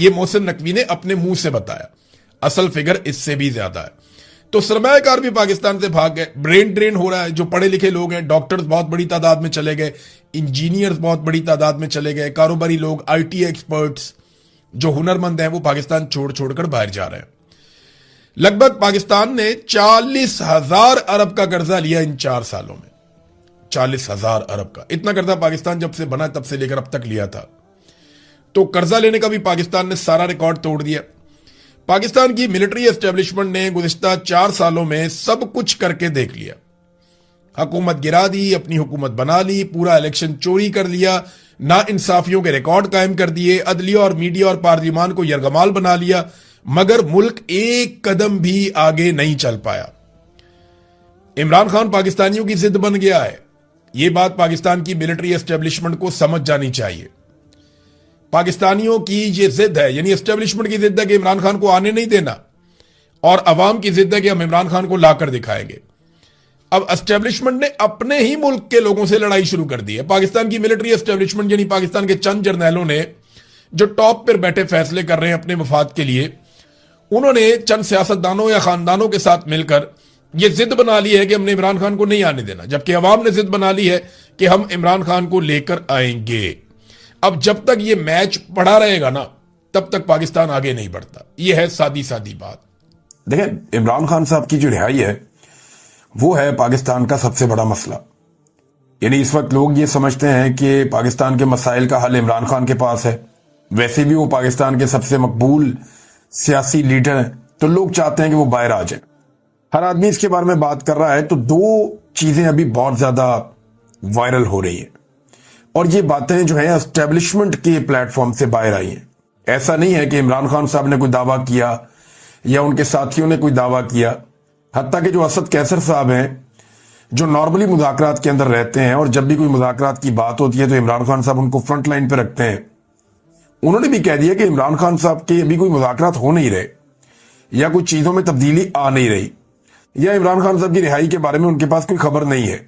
یہ محسن نقوی نے اپنے منہ سے بتایا. اصل فگر اس سے بھی زیادہ ہے. تو سرمایہ کار بھی پاکستان سے بھاگ گئے, برین ڈرین ہو رہا ہے. جو پڑھے لکھے لوگ ہیں, ڈاکٹرز بہت بڑی تعداد میں چلے گئے, انجینئرز بہت بڑی تعداد میں چلے گئے, کاروباری لوگ, آئی ٹی ایکسپرٹس جو ہنرمند ہیں وہ پاکستان چھوڑ کر باہر جا رہے ہیں. لگ بھگ پاکستان نے 40,000 ارب کا قرضہ لیا ان 4 سالوں میں. 40,000 ارب کا. اتنا قرضہ پاکستان جب سے بنا تب سے لے کر اب تک لیا تھا. تو قرضہ لینے کا بھی پاکستان نے سارا ریکارڈ توڑ دیا. پاکستان کی ملٹری اسٹیبلشمنٹ نے گزشتہ 4 سالوں میں سب کچھ کر کے دیکھ لیا. حکومت گرا دی, اپنی حکومت بنا لی, پورا الیکشن چوری کر لیا, نا انصافیوں کے ریکارڈ قائم کر دیے, عدلیہ اور میڈیا اور پارلیمان کو یرغمال بنا لیا, مگر ملک ایک قدم بھی آگے نہیں چل پایا. عمران خان پاکستانیوں کی ضد بن گیا ہے. یہ بات پاکستان کی ملٹری اسٹیبلشمنٹ کو سمجھ جانی چاہیے. پاکستانیوں کی یہ ضد ہے, یعنی اسٹیبلشمنٹ کی ضد ہے کہ عمران خان کو آنے نہیں دینا, اور عوام کی ضد ہے کہ ہم عمران خان کو لا کر دکھائیں گے. اب اسٹیبلشمنٹ نے اپنے ہی ملک کے لوگوں سے لڑائی شروع کر دی ہے. پاکستان کی ملٹری اسٹیبلشمنٹ یعنی پاکستان کے چند جرنیلوں نے جو ٹاپ پر بیٹھے فیصلے کر رہے ہیں اپنے مفاد کے لیے, انہوں نے چند سیاستدانوں یا خاندانوں کے ساتھ مل کر یہ ضد بنا لی ہے کہ ہم نے عمران خان کو نہیں آنے دینا, جبکہ عوام نے ضد بنا لی ہے کہ ہم عمران خان کو لے کر آئیں گے. اب جب تک یہ میچ پڑا رہے گا نا, تب تک پاکستان آگے نہیں بڑھتا. یہ ہے سادی بات. دیکھیں, عمران خان صاحب کی جو رہائی ہے وہ ہے پاکستان کا سب سے بڑا مسئلہ. یعنی اس وقت لوگ یہ سمجھتے ہیں کہ پاکستان کے مسائل کا حل عمران خان کے پاس ہے. ویسے بھی وہ پاکستان کے سب سے مقبول سیاسی لیڈر ہیں, تو لوگ چاہتے ہیں کہ وہ باہر آ جائیں. ہر آدمی اس کے بارے میں بات کر رہا ہے. تو 2 چیزیں ابھی بہت زیادہ وائرل ہو رہی ہیں, اور یہ باتیں جو ہیں اسٹیبلشمنٹ کے پلیٹ فارم سے باہر آئی ہیں. ایسا نہیں ہے کہ عمران خان صاحب نے کوئی دعویٰ کیا یا ان کے ساتھیوں نے کوئی دعویٰ کیا. حتیٰ کہ جو اسد کیسر صاحب ہیں, جو نارملی مذاکرات کے اندر رہتے ہیں, اور جب بھی کوئی مذاکرات کی بات ہوتی ہے تو عمران خان صاحب ان کو فرنٹ لائن پہ رکھتے ہیں, انہوں نے بھی کہہ دیا کہ عمران خان صاحب کے ابھی کوئی مذاکرات ہو نہیں رہے, یا کوئی چیزوں میں تبدیلی آ نہیں رہی, یا عمران خان صاحب کی رہائی کے بارے میں ان کے پاس کوئی خبر نہیں ہے.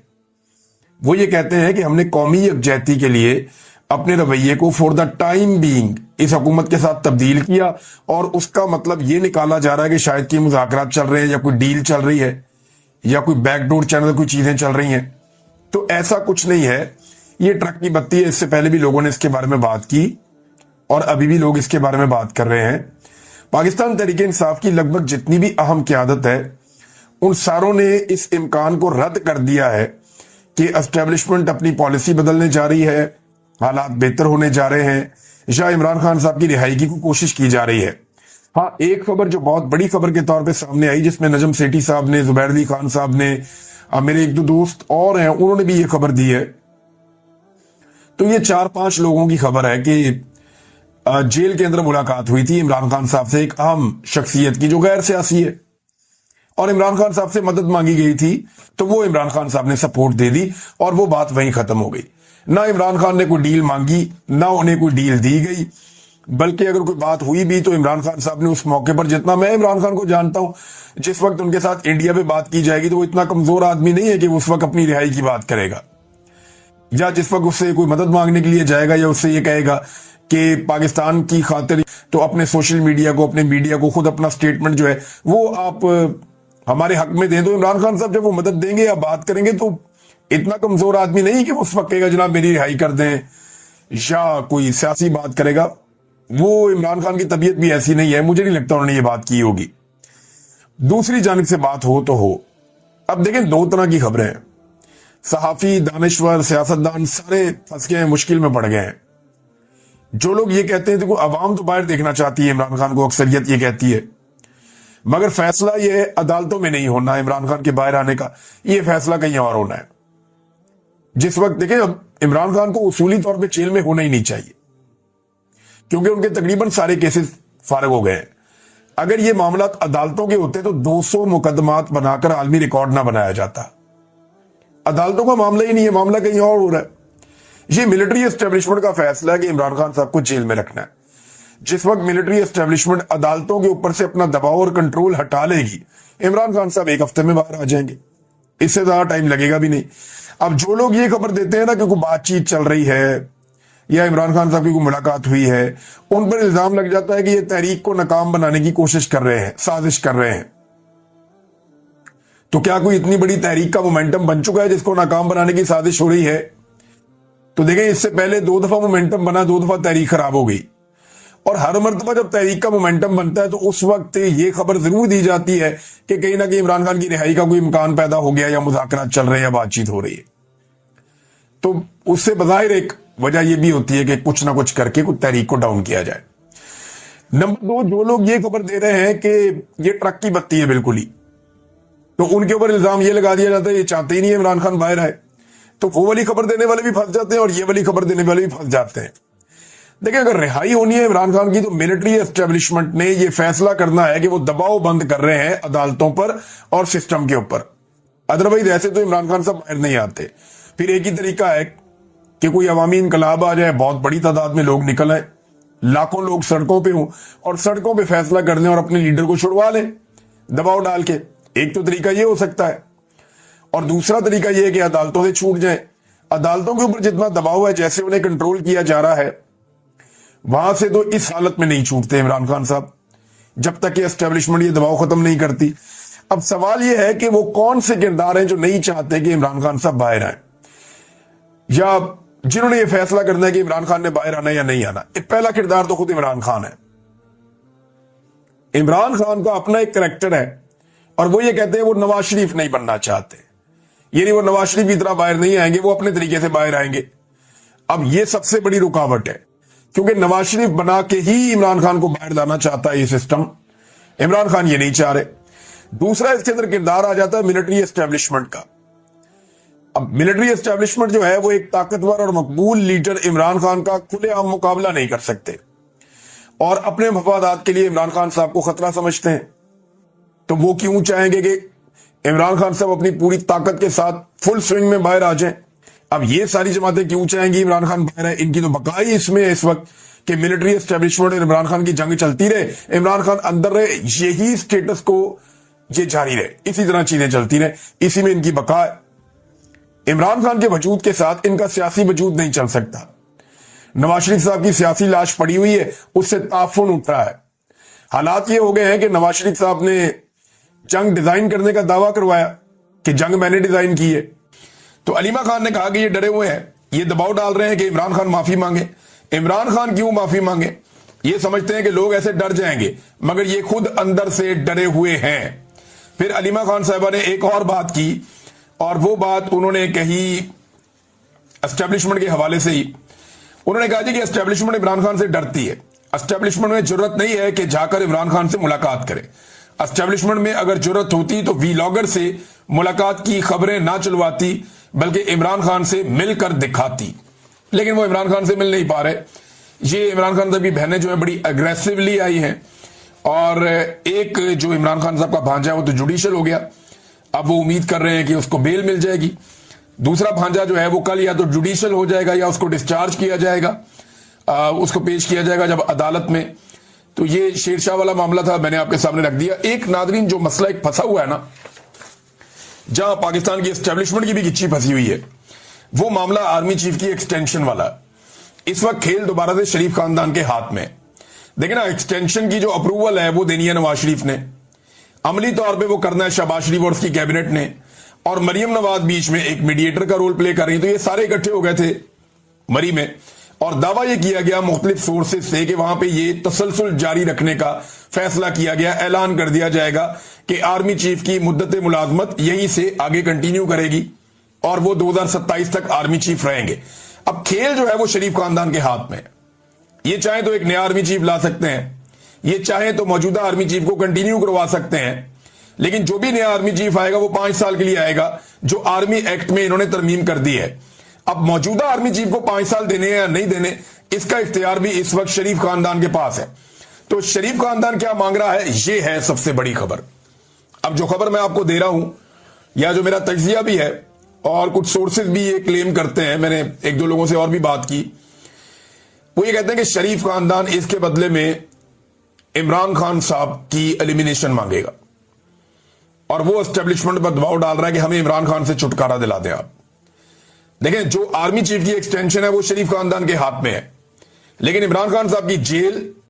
وہ یہ کہتے ہیں کہ ہم نے قومی یکجہتی کے لیے اپنے رویے کو فور دا ٹائم بینگ اس حکومت کے ساتھ تبدیل کیا, اور اس کا مطلب یہ نکالا جا رہا ہے کہ شاید کہ مذاکرات چل رہے ہیں, یا کوئی ڈیل چل رہی ہے, یا کوئی بیک ڈور چینل کوئی چیزیں چل رہی ہیں. تو ایسا کچھ نہیں ہے. یہ ٹرک کی بتی ہے. اس سے پہلے بھی لوگوں نے اس کے بارے میں بات کی, اور ابھی بھی لوگ اس کے بارے میں بات کر رہے ہیں. پاکستان تحریک انصاف کی لگ بھگ جتنی بھی اہم قیادت ہے, ان ساروں نے اس امکان کو رد کر دیا ہے کہ اسٹیبلشمنٹ اپنی پالیسی بدلنے جا رہی ہے, حالات بہتر ہونے جا رہے ہیں, یا عمران خان صاحب کی رہائی کی کوشش کی جا رہی ہے. ہاں, ایک خبر جو بہت بڑی خبر کے طور پہ سامنے آئی, جس میں نجم سیٹھی صاحب نے, زبیر علی خان صاحب نے, میرے ایک دو دوست اور ہیں, انہوں نے بھی یہ خبر دی ہے. تو یہ 4-5 لوگوں کی خبر ہے کہ جیل کے اندر ملاقات ہوئی تھی عمران خان صاحب سے, ایک اہم شخصیت کی جو غیر سیاسی ہے, اور عمران خان صاحب سے مدد مانگی گئی تھی. تو وہ عمران خان صاحب نے سپورٹ دے دی, اور وہ بات وہیں ختم ہو گئی. نہ عمران خان نے کوئی ڈیل مانگی, نہ انہیں کوئی ڈیل دی گئی. بلکہ اگر کوئی بات ہوئی بھی تو عمران خان صاحب نے اس موقع پر, جتنا میں عمران خان کو جانتا ہوں, جس وقت ان کے ساتھ انڈیا پہ بات کی جائے گی تو وہ اتنا کمزور آدمی نہیں ہے کہ وہ اس وقت اپنی رہائی کی بات کرے گا, یا جس وقت اس سے کوئی مدد مانگنے کے لیے جائے گا یا اس سے یہ کہے گا کہ پاکستان کی خاطر, تو اپنے سوشل میڈیا کو, اپنے میڈیا کو خود اپنا سٹیٹمنٹ جو ہے وہ آپ ہمارے حق میں دیں. تو عمران خان صاحب جب وہ مدد دیں گے یا بات کریں گے تو اتنا کمزور آدمی نہیں کہ وہ اس وقت کہے گا جناب میری رہائی کر دیں, یا کوئی سیاسی بات کرے گا. وہ عمران خان کی طبیعت بھی ایسی نہیں ہے, مجھے نہیں لگتا انہوں نے یہ بات کی ہوگی. دوسری جانب سے بات ہو تو ہو. اب دیکھیں, 2 طرح کی خبریں ہیں. صحافی, دانشور, سیاستدان سارے پھنس گئے ہیں, مشکل میں پڑ گئے ہیں. جو لوگ یہ کہتے ہیں دیکھو عوام تو باہر دیکھنا چاہتی ہے عمران خان کو, اکثریت یہ کہتی ہے, مگر فیصلہ یہ عدالتوں میں نہیں ہونا عمران خان کے باہر آنے کا, یہ فیصلہ کہیں اور ہونا ہے. جس وقت دیکھیں, اب عمران خان کو اصولی طور پہ جیل میں ہونا ہی نہیں چاہیے, کیونکہ ان کے تقریباً سارے کیسز فارغ ہو گئے ہیں. اگر یہ معاملات عدالتوں کے ہوتے تو 200 مقدمات بنا کر عالمی ریکارڈ نہ بنایا جاتا. عدالتوں کا معاملہ ہی نہیں ہے, معاملہ کہیں اور ہو رہا ہے. یہ ملٹری اسٹیبلشمنٹ کا فیصلہ ہے کہ عمران خان صاحب کو جیل میں رکھنا ہے. جس وقت ملٹری اسٹیبلشمنٹ عدالتوں کے اوپر سے اپنا دباؤ اور کنٹرول ہٹا لے گی, عمران خان صاحب 1 ہفتے میں باہر آ جائیں گے, اس سے زیادہ ٹائم لگے گا بھی نہیں. اب جو لوگ یہ خبر دیتے ہیں نا کہ کوئی بات چیت چل رہی ہے یا عمران خان صاحب کی کوئی ملاقات ہوئی ہے، ان پر الزام لگ جاتا ہے کہ یہ تحریک کو ناکام بنانے کی کوشش کر رہے ہیں، سازش کر رہے ہیں۔ تو کیا کوئی اتنی بڑی تحریک کا مومنٹم بن چکا ہے جس کو ناکام بنانے کی سازش ہو رہی ہے؟ تو دیکھیں، اس سے پہلے 2 دفعہ مومنٹم بنا، 2 دفعہ تحریک خراب ہو گئی، اور ہر مرتبہ جب تحریک کا مومنٹم بنتا ہے تو اس وقت یہ خبر ضرور دی جاتی ہے کہ کہیں نہ کہیں عمران خان کی رہائی کا کوئی امکان پیدا ہو گیا، یا مذاکرات چل رہے ہیں، یا بات چیت ہو رہی ہے۔ تو اس سے بظاہر ایک وجہ یہ بھی ہوتی ہے کہ کچھ نہ کچھ کر کے کچھ تحریک کو ڈاؤن کیا جائے۔ نمبر 2، جو لوگ یہ خبر دے رہے ہیں کہ یہ ٹرک کی بتی ہے بالکل ہی، تو ان کے اوپر الزام یہ لگا دیا جاتا ہے یہ چاہتے ہی نہیں ہے عمران خان باہر آئے، تو وہ والی خبر دینے والے بھی پھنس جاتے ہیں اور یہ والی خبر دینے والے بھی پھنس جاتے ہیں۔ دیکھیں، اگر رہائی ہونی ہے عمران خان کی تو ملٹری اسٹیبلشمنٹ نے یہ فیصلہ کرنا ہے کہ وہ دباؤ بند کر رہے ہیں عدالتوں پر اور سسٹم کے اوپر، ادروائز ایسے تو عمران خان صاحب باہر نہیں آتے۔ پھر ایک ہی طریقہ ہے کہ کوئی عوامی انقلاب آ جائے، بہت بڑی تعداد میں لوگ نکل آئے، لاکھوں لوگ سڑکوں پہ ہوں اور سڑکوں پہ فیصلہ کر لیں اور اپنے لیڈر کو چھڑوا لیں دباؤ ڈال کے۔ ایک تو طریقہ یہ ہو سکتا ہے، اور دوسرا طریقہ یہ ہے کہ عدالتوں سے چھوٹ جائیں۔ عدالتوں کے اوپر جتنا دباؤ ہے، جیسے انہیں کنٹرول کیا جا رہا ہے، وہاں سے تو اس حالت میں نہیں چھوٹتے عمران خان صاحب جب تک کہ اسٹیبلشمنٹ یہ دباؤ ختم نہیں کرتی۔ اب سوال یہ ہے کہ وہ کون سے کردار ہیں جو نہیں چاہتے کہ عمران خان صاحب باہر آئیں، یا جنہوں نے یہ فیصلہ کرنا ہے کہ عمران خان نے باہر آنا یا نہیں آنا۔ پہلا کردار تو خود عمران خان ہے۔ عمران خان کا اپنا ایک کریکٹر ہے، اور وہ یہ کہتے ہیں وہ نواز شریف نہیں بننا چاہتے، یعنی وہ نواز شریف کی طرح باہر نہیں آئیں گے، وہ اپنے طریقے سے باہر آئیں گے۔ اب یہ سب سے بڑی رکاوٹ ہے، کیونکہ نواز شریف بنا کے ہی عمران خان کو باہر لانا چاہتا ہے یہ سسٹم، عمران خان یہ نہیں چاہ رہے۔ دوسرا اس کے اندر کردار آ جاتا ہے ملٹری اسٹیبلشمنٹ کا۔ اب ملٹری اسٹیبلشمنٹ جو ہے وہ ایک طاقتور اور مقبول لیڈر عمران خان کا کھلے عام مقابلہ نہیں کر سکتے، اور اپنے مفادات کے لیے عمران خان صاحب کو خطرہ سمجھتے ہیں۔ تو وہ کیوں چاہیں گے کہ عمران خان صاحب اپنی پوری طاقت کے ساتھ فل سوئنگ میں باہر آ جائیں؟ اب یہ ساری جماعتیں کیوں چاہیں گی عمران خان باہر ہے؟ ان کی تو بقا ہی اس میں ہے اس وقت کہ ملٹری اسٹیبلشمنٹ اور عمران خان کی جنگ چلتی رہے، عمران خان اندر رہے، یہی سٹیٹس کو یہ جاری رہے، اسی طرح چیزیں چلتی رہے، اسی میں ان کی بقا ہے۔ عمران خان کے وجود کے ساتھ ان کا سیاسی وجود نہیں چل سکتا۔ نواز شریف صاحب کی سیاسی لاش پڑی ہوئی ہے، اس سے تعفن اٹھ رہا ہے۔ حالات یہ ہو گئے ہیں کہ نواز شریف صاحب نے جنگ ڈیزائن کرنے کا دعویٰ کروایا کہ جنگ میں نے ڈیزائن کی ہے، تو علیمہ خان نے کہا کہ یہ ڈرے ہوئے ہیں، یہ دباؤ ڈال رہے ہیں کہ عمران خان معافی مانگے۔ عمران خان کیوں معافی مانگے؟ یہ سمجھتے ہیں کہ لوگ ایسے ڈر جائیں گے، مگر یہ خود اندر سے ڈرے ہوئے ہیں۔ پھر علیمہ خان صاحبہ نے ایک اور بات کی، اور وہ بات انہوں نے کہی اسٹیبلشمنٹ کے حوالے سے ہی۔ انہوں نے کہا جی کہ اسٹیبلشمنٹ عمران خان سے ڈرتی ہے، اسٹیبلشمنٹ میں جرت نہیں ہے کہ جا کر عمران خان سے ملاقات کرے۔ اسٹیبلشمنٹ میں اگر جرت ہوتی تو ویلاگر سے ملاقات کی خبریں نہ چلواتی، بلکہ عمران خان سے مل کر دکھاتی، لیکن وہ عمران خان سے مل نہیں پا رہے۔ یہ عمران خان صاحب کی بہنیں جو ہیں بڑی اگریسیولی آئی ہیں، اور ایک جو عمران خان صاحب کا بھانجا ہے وہ تو جوڈیشل ہو گیا، اب وہ امید کر رہے ہیں کہ اس کو بیل مل جائے گی۔ دوسرا بھانجا جو ہے وہ کل یا تو جوڈیشل ہو جائے گا یا اس کو ڈسچارج کیا جائے گا، اس کو پیش کیا جائے گا جب عدالت میں۔ تو یہ شیر شاہ والا معاملہ تھا، میں نے آپ کے سامنے رکھ دیا۔ ایک ناظرین جو مسئلہ ایک پھنسا ہوا ہے نا، جہاں پاکستان کی اسٹیبلشمنٹ کی بھی گچھی پھنسی ہوئی ہے، وہ معاملہ آرمی چیف کی ایکسٹینشن والا۔ اس وقت کھیل دوبارہ سے شریف خاندان کے ہاتھ میں۔ دیکھیں نا، ایکسٹینشن کی جو اپروول ہے وہ دینی ہے نواز شریف نے، عملی طور پہ وہ کرنا ہے شہباز شریف اور اس کی کیبنٹ نے، اور مریم نواز بیچ میں ایک میڈیٹر کا رول پلے کر رہی۔ تو یہ سارے اکٹھے ہو گئے تھے مری میں، اور دعویٰ یہ کیا گیا مختلف سورسز سے کہ وہاں پہ یہ تسلسل جاری رکھنے کا فیصلہ کیا گیا، اعلان کر دیا جائے گا کہ آرمی چیف کی مدت ملازمت یہیں سے آگے کنٹینیو کرے گی، اور وہ 2027 تک آرمی چیف رہیں گے۔ اب کھیل جو ہے وہ شریف خاندان کے ہاتھ میں، یہ چاہیں تو ایک نیا آرمی چیف لا سکتے ہیں، یہ چاہیں تو موجودہ آرمی چیف کو کنٹینیو کروا سکتے ہیں، لیکن جو بھی نیا آرمی چیف آئے گا وہ 5 سال کے لیے آئے گا، جو آرمی ایکٹ میں انہوں نے ترمیم کر دی ہے۔ اب موجودہ آرمی چیف کو 5 سال دینے یا نہیں دینے، اس کا اختیار بھی اس وقت شریف خاندان کے پاس ہے۔ تو شریف خاندان کیا مانگ رہا ہے، یہ ہے سب سے بڑی خبر۔ اب جو خبر میں آپ کو دے رہا ہوں، یا جو میرا تجزیہ بھی ہے، اور کچھ سورسز بھی یہ کلیم کرتے ہیں، میں نے 1-2 لوگوں سے اور بھی بات کی، وہ یہ کہتے ہیں کہ شریف خاندان اس کے بدلے میں عمران خان صاحب کی ایلیمینیشن مانگے گا، اور وہ اسٹیبلشمنٹ پر دباؤ ڈال رہا ہے کہ ہمیں عمران خان سے چھٹکارا دلا دیں آپ۔ دیکھیں جو آرمی چیف کی ایکسٹینشن ہے وہ شریف خاندان کے ہاتھ میں ہے، لیکن عمران خان صاحب کی جیل